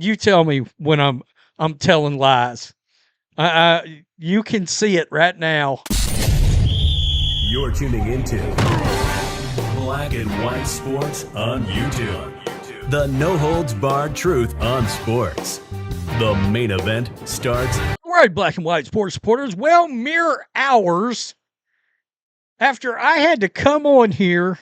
You tell me when I'm telling lies. You can see it right now. You're tuning into Black and White Sports on YouTube. The no-holds-barred truth on sports. The main event starts. All right, Black and White Sports supporters. Well, mere hours after I had to come on here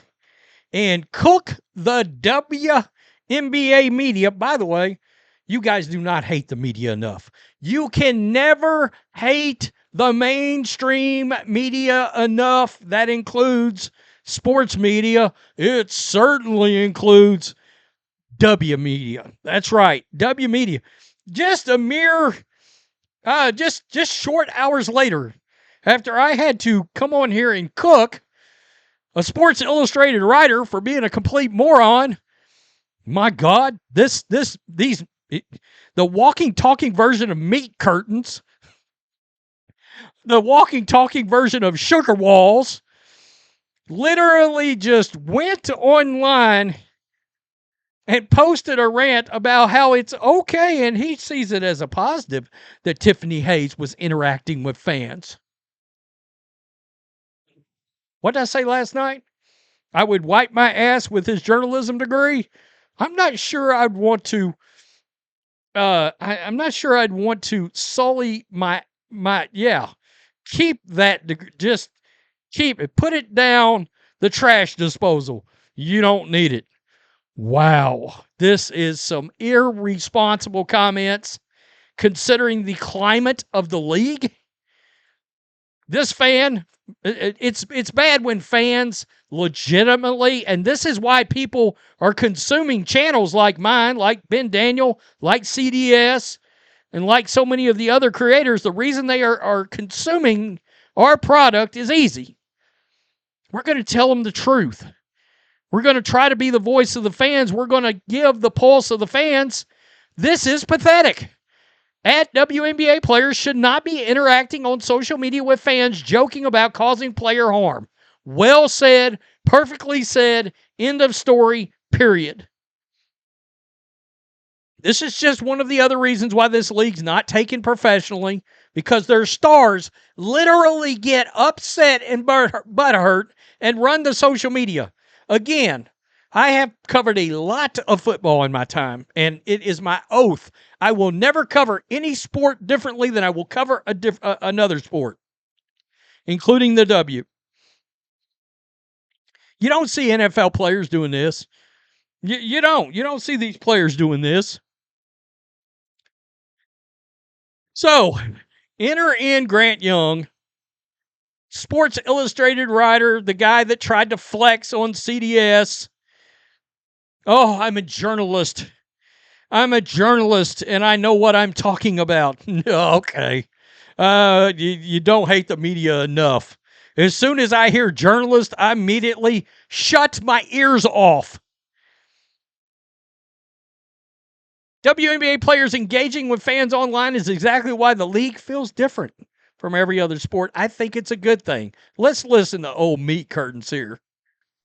and cook the WNBA media. By the way, you guys do not hate the media enough. You can never hate the mainstream media enough. That includes sports media. It certainly includes W media. That's right, W media. Just a mere, just short hours later, after I had to come on here and cook a Sports Illustrated writer for being a complete moron. My God, the walking, talking version of meat curtains, the walking, talking version of sugar walls, literally just went online and posted a rant about how it's okay, and he sees it as a positive, that Tiffany Hayes was interacting with fans. What did I say last night? I would wipe my ass with his journalism degree. I'm not sure I'd want to. I'm not sure I'd want to sully my. Keep that. Just keep it. Put it down the trash disposal. You don't need it. Wow, this is some irresponsible comments considering the climate of the league. This fan, it's bad when fans legitimately, and this is why people are consuming channels like mine, like Ben Daniel, like CDS, and like so many of the other creators. The reason they are consuming our product is easy. We're going to tell them the truth. We're going to try to be the voice of the fans. We're going to give the pulse of the fans. This is pathetic. WNBA players should not be interacting on social media with fans joking about causing player harm. Well said, perfectly said, end of story, period. This is just one of the other reasons why this league's not taken professionally, because their stars literally get upset and butthurt and run the social media. Again, I have covered a lot of football in my time, and it is my oath I will never cover any sport differently than I will cover another sport, including the W. You don't see NFL players doing this. You don't. You don't see these players doing this. So, enter in Grant Young, Sports Illustrated writer, the guy that tried to flex on CDS. Oh, I'm a journalist. And I know what I'm talking about. Okay. You don't hate the media enough. As soon as I hear journalist, I immediately shut my ears off. WNBA players engaging with fans online is exactly why the league feels different from every other sport. I think it's a good thing. Let's listen to old meat curtains here.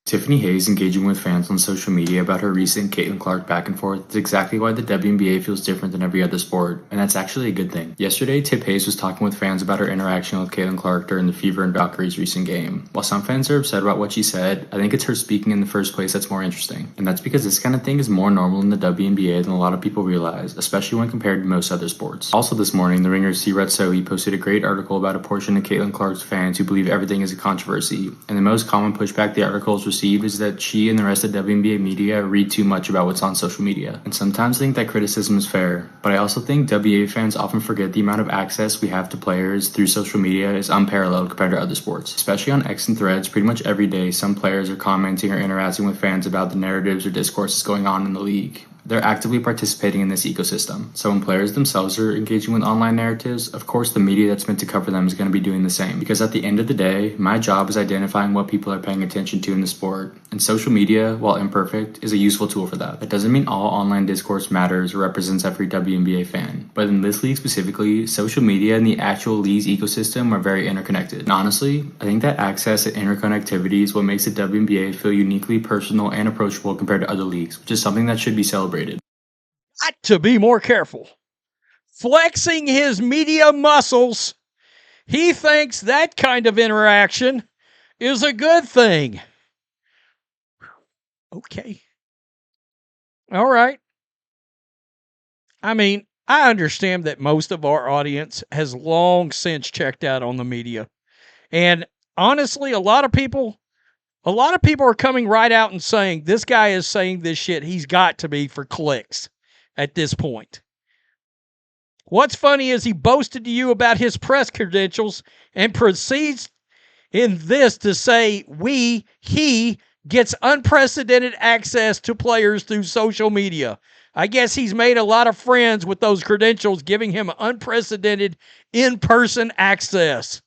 Tiffany Hayes engaging with fans on social media about her recent Caitlin Clark back and forth is exactly why the WNBA feels different than every other sport, and that's actually a good thing. Yesterday, Tip Hayes was talking with fans about her interaction with Caitlin Clark during the Fever and Valkyries recent game. While some fans are upset about what she said, I think it's her speaking in the first place that's more interesting, and that's because this kind of thing is more normal in the WNBA than a lot of people realize, especially when compared to most other sports. Also this morning, the Ringer's Sirat Sohi posted a great article about a portion of Caitlin Clark's fans who believe everything is a controversy, and the most common pushback the article has received is that she and the rest of WNBA media read too much about what's on social media, and sometimes think that criticism is fair, but I also think WNBA fans often forget the amount of access we have to players through social media is unparalleled compared to other sports. Especially on X and Threads, pretty much every day some players are commenting or interacting with fans about the narratives or discourses going on in the league. They're actively participating in this ecosystem. So when players themselves are engaging with online narratives, of course the media that's meant to cover them is going to be doing the same. Because at the end of the day, my job is identifying what people are paying attention to in the sport. And social media, while imperfect, is a useful tool for that. That doesn't mean all online discourse matters or represents every WNBA fan. But in this league specifically, social media and the actual league's ecosystem are very interconnected. And honestly, I think that access and interconnectivity is what makes the WNBA feel uniquely personal and approachable compared to other leagues, which is something that should be celebrated. got to be more careful. Flexing his media muscles, he thinks that kind of interaction is a good thing. Okay. All right. I mean, I understand that most of our audience has long since checked out on the media. And honestly, a lot of people are coming right out and saying, this guy is saying this shit. He's got to be for clicks at this point. What's funny is he boasted to you about his press credentials and proceeds in this to say he gets unprecedented access to players through social media. I guess he's made a lot of friends with those credentials, giving him unprecedented in-person access.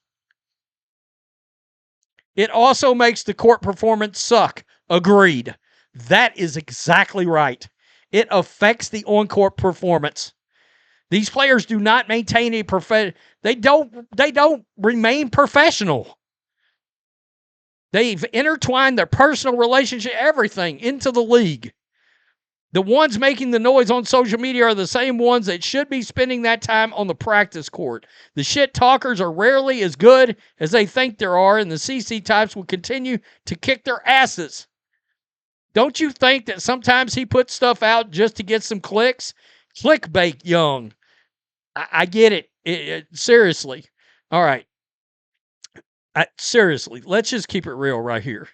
It also makes the court performance suck. Agreed. That is exactly right. It affects the on-court performance. These players do not maintain a they don't remain professional. They've intertwined their personal relationship, everything, into the league. The ones making the noise on social media are the same ones that should be spending that time on the practice court. The shit talkers are rarely as good as they think there are, and the CC types will continue to kick their asses. Don't you think that sometimes he puts stuff out just to get some clicks? Clickbait, young. I get it. Seriously. All right. Seriously, let's just keep it real right here.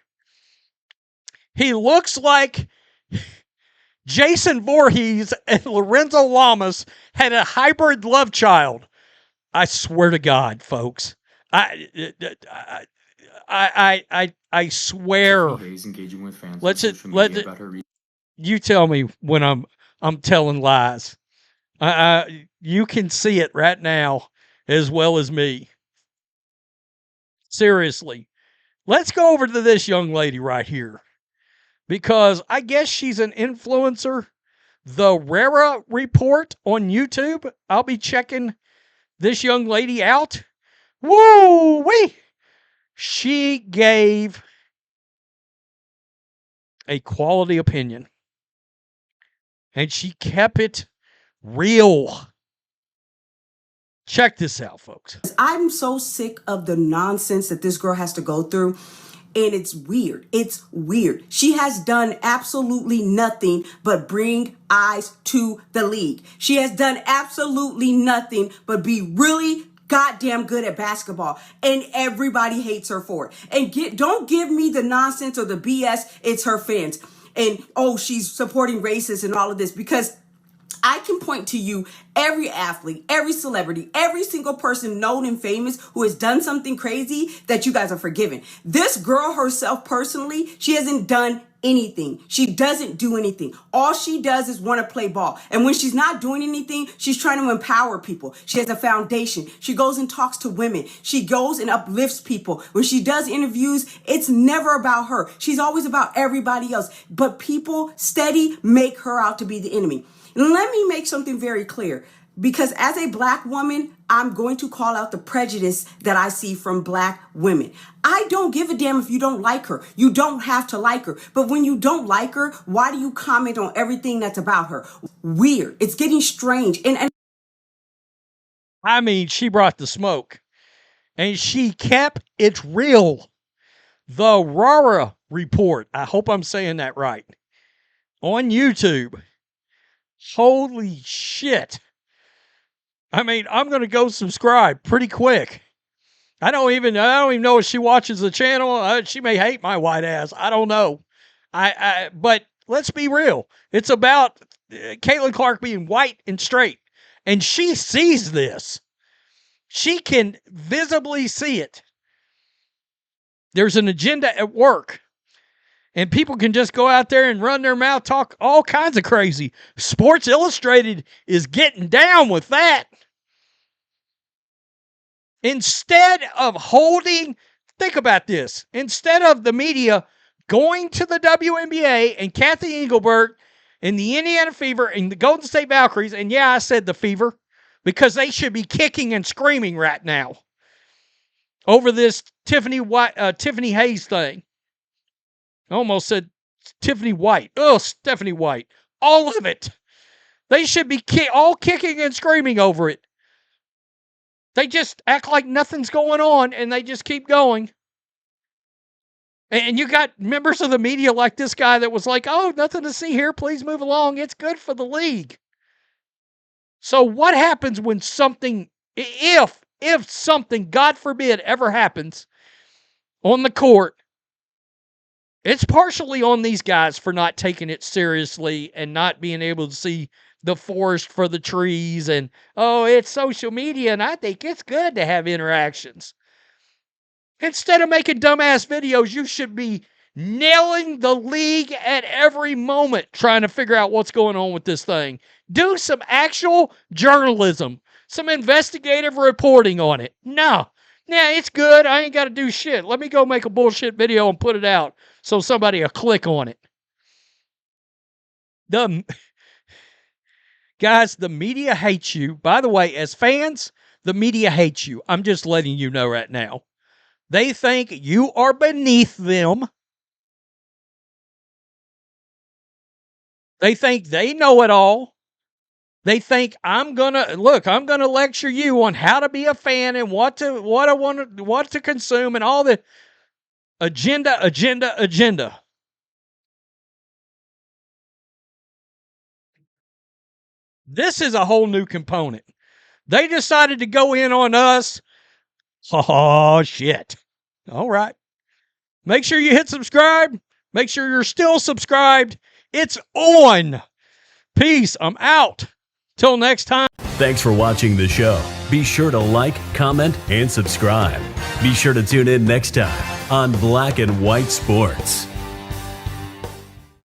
He looks like Jason Voorhees and Lorenzo Lamas had a hybrid love child. I swear to God, folks. I swear. Engaging with fans on social media about her you tell me when I'm telling lies. You can see it right now as well as me. Seriously. Let's go over to this young lady right here, because I guess she's an influencer. The Rara Report on YouTube. I'll be checking this young lady out. Woo-wee! She gave a quality opinion, and she kept it real. Check this out, folks. I'm so sick of the nonsense that this girl has to go through. And it's weird. It's weird. She has done absolutely nothing but bring eyes to the league. She has done absolutely nothing but be really goddamn good at basketball. And everybody hates her for it. And don't give me the nonsense or the BS. It's her fans. And, oh, she's supporting racists and all of this, because I can point to you every athlete, every celebrity, every single person known and famous who has done something crazy that you guys are forgiven. This girl herself personally, she hasn't done anything. She doesn't do anything. All she does is want to play ball. And when she's not doing anything, she's trying to empower people. She has a foundation. She goes and talks to women. She goes and uplifts people. When she does interviews, it's never about her. She's always about everybody else. But people steady make her out to be the enemy. Let me make something very clear, because as a black woman, I'm going to call out the prejudice that I see from black women. I don't give a damn if you don't like her. You don't have to like her. But when you don't like her, why do you comment on everything that's about her? Weird. It's getting strange. And I mean, she brought the smoke, and she kept it real. The Rara Report. I hope I'm saying that right. On YouTube. Holy shit. I mean, I'm going to go subscribe pretty quick. I don't even know if she watches the channel. She may hate my white ass. I don't know. But let's be real. It's about Caitlin Clark being white and straight. And she sees this. She can visibly see it. There's an agenda at work. And people can just go out there and run their mouth, talk all kinds of crazy. Sports Illustrated is getting down with that. Instead of think about this. Instead of the media going to the WNBA and Kathy Engelbert and the Indiana Fever and the Golden State Valkyries, and yeah, I said the Fever, because they should be kicking and screaming right now over this Tiffany Hayes thing. I almost said Tiffany White. Oh, Stephanie White. All of it. They should be all kicking and screaming over it. They just act like nothing's going on, and they just keep going. And you got members of the media like this guy that was like, oh, nothing to see here. Please move along. It's good for the league. So what happens when something, if something, God forbid, ever happens on the court, it's partially on these guys for not taking it seriously and not being able to see the forest for the trees and, oh, it's social media and I think it's good to have interactions. Instead of making dumbass videos, you should be nailing the league at every moment trying to figure out what's going on with this thing. Do some actual journalism, some investigative reporting on it. No, it's good. I ain't got to do shit. Let me go make a bullshit video and put it out so somebody will click on it. Guys, the media hates you. By the way, as fans, the media hates you. I'm just letting you know right now. They think you are beneath them. They think they know it all. They think I'm gonna lecture you on how to be a fan and what to consume and all the agenda. This is a whole new component. They decided to go in on us. Oh, shit. All right. Make sure you hit subscribe. Make sure you're still subscribed. It's on. Peace. I'm out. Till next time. Thanks for watching the show. Be sure to like, comment, and subscribe. Be sure to tune in next time on Black and White Sports.